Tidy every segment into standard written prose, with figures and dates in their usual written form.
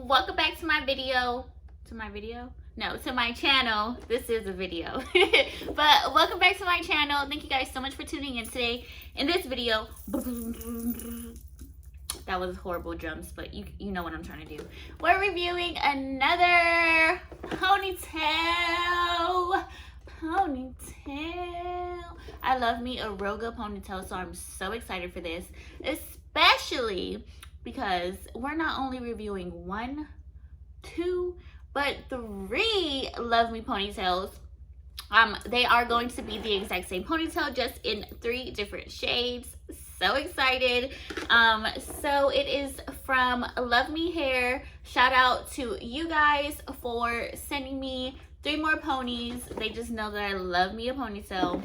welcome back to my video. No, to my channel. This is a video. But welcome back to my channel. Thank you guys so much for tuning in today. In this video, that was horrible drums, but you know what I'm trying to do. We're reviewing another ponytail. I love me a Reika ponytail, so I'm so excited for this, especially because we're not only reviewing 1, 2, but 3 Love Me ponytails. They are going to be the exact same ponytail, just in 3 different shades. So excited. So it is from Love Me Hair. Shout out to you guys for sending me 3 more ponies. They just know that I love me a ponytail.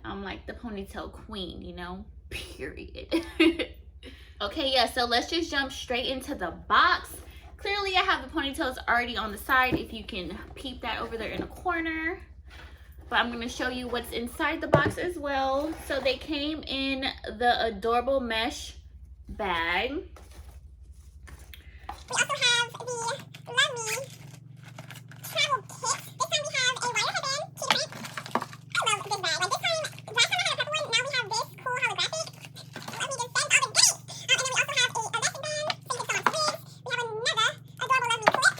I'm like the ponytail queen, you know, period. Okay, yeah, so let's just jump straight into the box. Clearly I have the ponytails already on the side, if you can peep that over there in the corner. But I'm going to show you what's inside the box as well. So they came in the adorable mesh bag. We also have the Love Me travel kit. This time we have a wire headband, cheetah print. I love this bag. Like this time, last time I had a purple one, now we have this cool holographic. Love Me just sent all the great. And then we also have a elastic band, so you can sew on wigs. We have another adorable Love Me clip.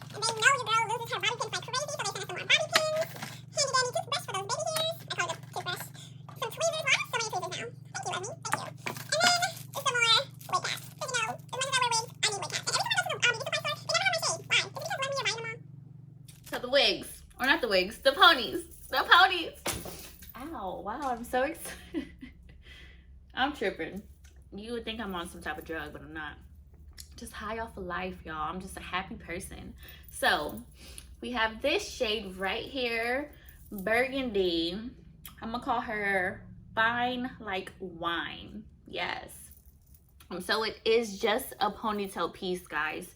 And they know your girl loses her bobby pins like crazy, so they sent us some more bobby pins. Handy dandy toothbrush for those baby hairs. I call it a toothbrush. Some tweezers. Wow, so many tweezers now. Thank you, Love Me. Thank you. And then just some more wig caps. Because you know, as much as I wear wigs, I need wig caps. And every time I go to the beauty supply store, they never have my shade. Why? Is it because Love Me are buying them all? So the wigs, or not the wigs, the ponies. The ponies. Ow, wow, I'm so excited. I'm tripping. You would think I'm on some type of drug, but I'm not. Just high off of life, y'all. I'm just a happy person. So we have this shade right here, burgundy. I'm gonna call her fine like wine. Yes. So it is just a ponytail piece, guys.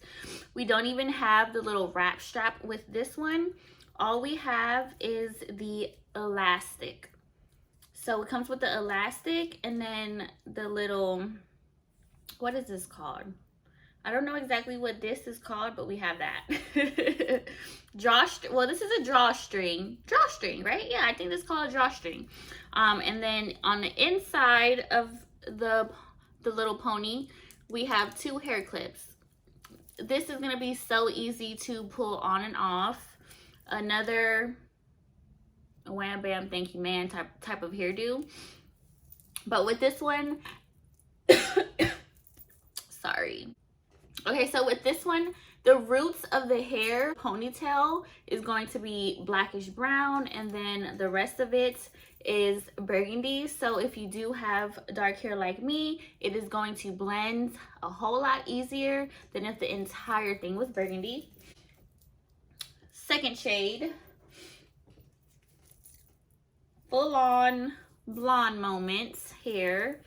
We don't even have the little wrap strap with this one. All we have is the elastic. So it comes with the elastic and then the little, what is this called? I don't know exactly what this is called, but we have that. Well, this is a drawstring. Drawstring, right? Yeah, I think this is called a drawstring. And then on the inside of the little pony, we have 2 hair clips. This is gonna be so easy to pull on and off. Another wham bam thank you man type of hairdo. But with this one, sorry. Okay, so with this one, the roots of the hair ponytail is going to be blackish brown, and then the rest of it is burgundy. So if you do have dark hair like me, it is going to blend a whole lot easier than if the entire thing was burgundy. Second shade, full on blonde moments hair.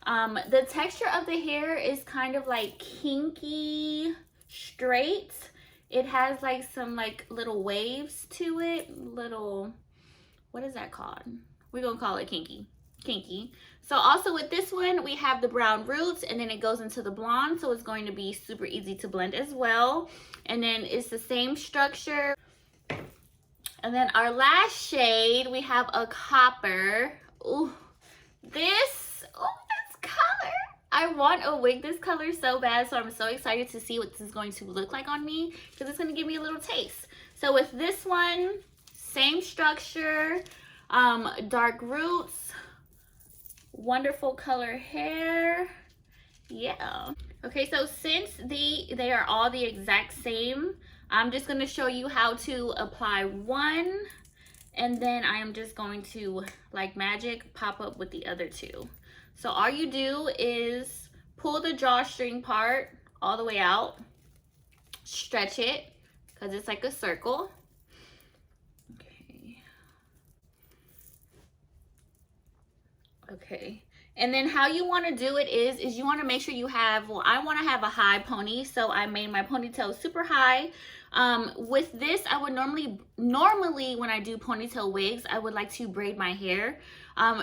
The texture of the hair is kind of like kinky straight. It has like some like little waves to it. Little, what is that called? We're gonna call it kinky. So also with this one, we have the brown roots and then it goes into the blonde. So it's going to be super easy to blend as well. And then it's the same structure. And then our last shade, we have a copper. Ooh, this color. I want a wig this color so bad, so I'm so excited to see what this is going to look like on me because it's going to give me a little taste. So with this one, same structure, dark roots, wonderful color hair. Yeah. Okay, so since they are all the exact same, I'm just going to show you how to apply one, and then I am just going to, like magic, pop up with the other 2. So all you do is pull the drawstring part all the way out, stretch it, because it's like a circle. Okay. And then how you want to do it is you want to make sure you have, well, I want to have a high pony, so I made my ponytail super high. With this, I would normally when I do ponytail wigs, I would like to braid my hair.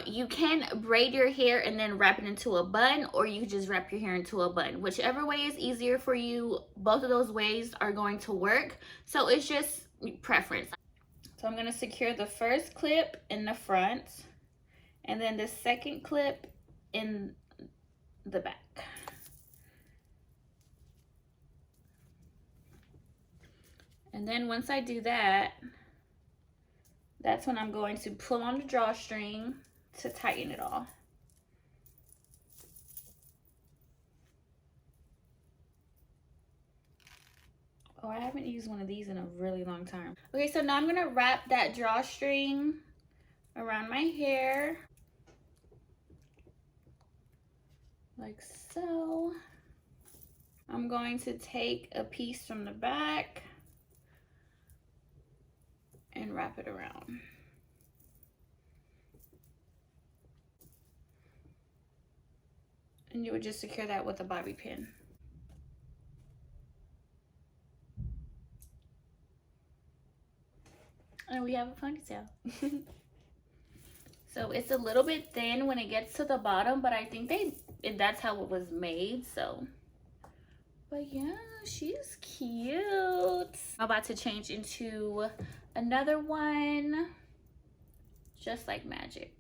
You can braid your hair and then wrap it into a bun, or you just wrap your hair into a bun. Whichever way is easier for you, both of those ways are going to work. So it's just preference. So I'm gonna secure the first clip in the front and then the second clip in the back. And then once I do that, that's when I'm going to pull on the drawstring to tighten it all. Oh, I haven't used one of these in a really long time. Okay, so now I'm gonna wrap that drawstring around my hair. Like so. I'm going to take a piece from the back and wrap it around. And you would just secure that with a bobby pin. And we have a ponytail. So it's a little bit thin when it gets to the bottom, but I think that's how it was made, so. But yeah, she's cute. I'm about to change into another one, just like magic.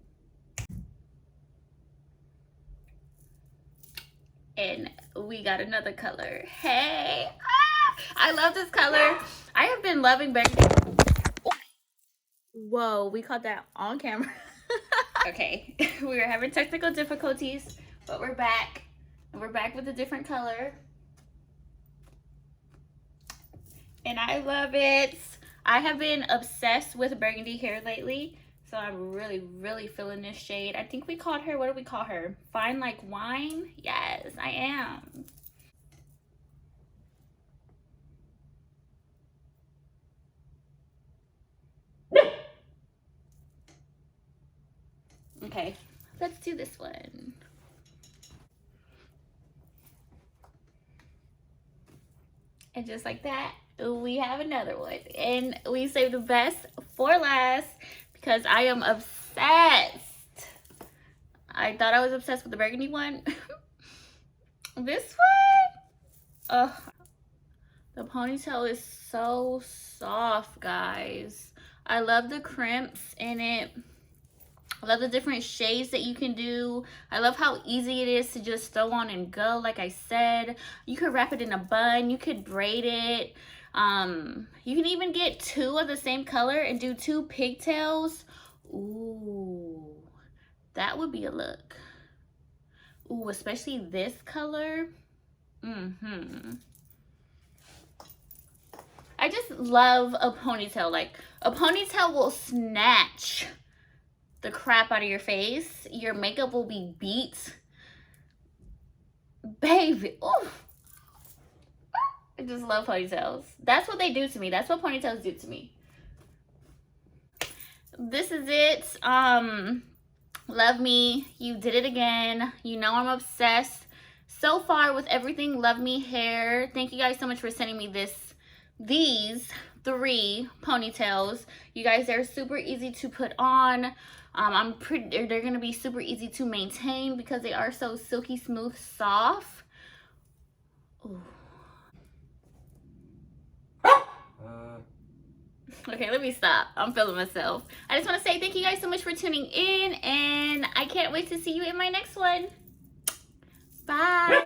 And we got another color. Hey, I love this color. I have been loving burgundy. Whoa, we caught that on camera. Okay, we were having technical difficulties, but we're back. And we're back with a different color. And I love it. I have been obsessed with burgundy hair lately, so I'm really feeling this shade. I think we called her, what do we call her? Fine like wine? Yes, I am. Okay, let's do this one. And just like that, we have another one. And we saved the best for last because I am obsessed. I thought I was obsessed with the burgundy one. This one, the ponytail is so soft, guys. I love the crimps in it. I love the different shades that you can do. I love how easy it is to just throw on and go. Like I said, you could wrap it in a bun. You could braid it. You can even get two of the same color and do two pigtails. Ooh, that would be a look. Ooh, especially this color. I just love a ponytail. Like, a ponytail will snatch the crap out of your face. Your makeup will be beat. Baby, ooh. I just love ponytails. That's what they do to me. That's what ponytails do to me. This is it. Love me. You did it again. You know I'm obsessed so far with everything Love Me hair. Thank you guys so much for sending me these 3 ponytails. You guys, they're super easy to put on. They're gonna be super easy to maintain because they are so silky smooth soft. Ooh. Okay, let me stop. I'm feeling myself. I just want to say thank you guys so much for tuning in, and I can't wait to see you in my next one. Bye.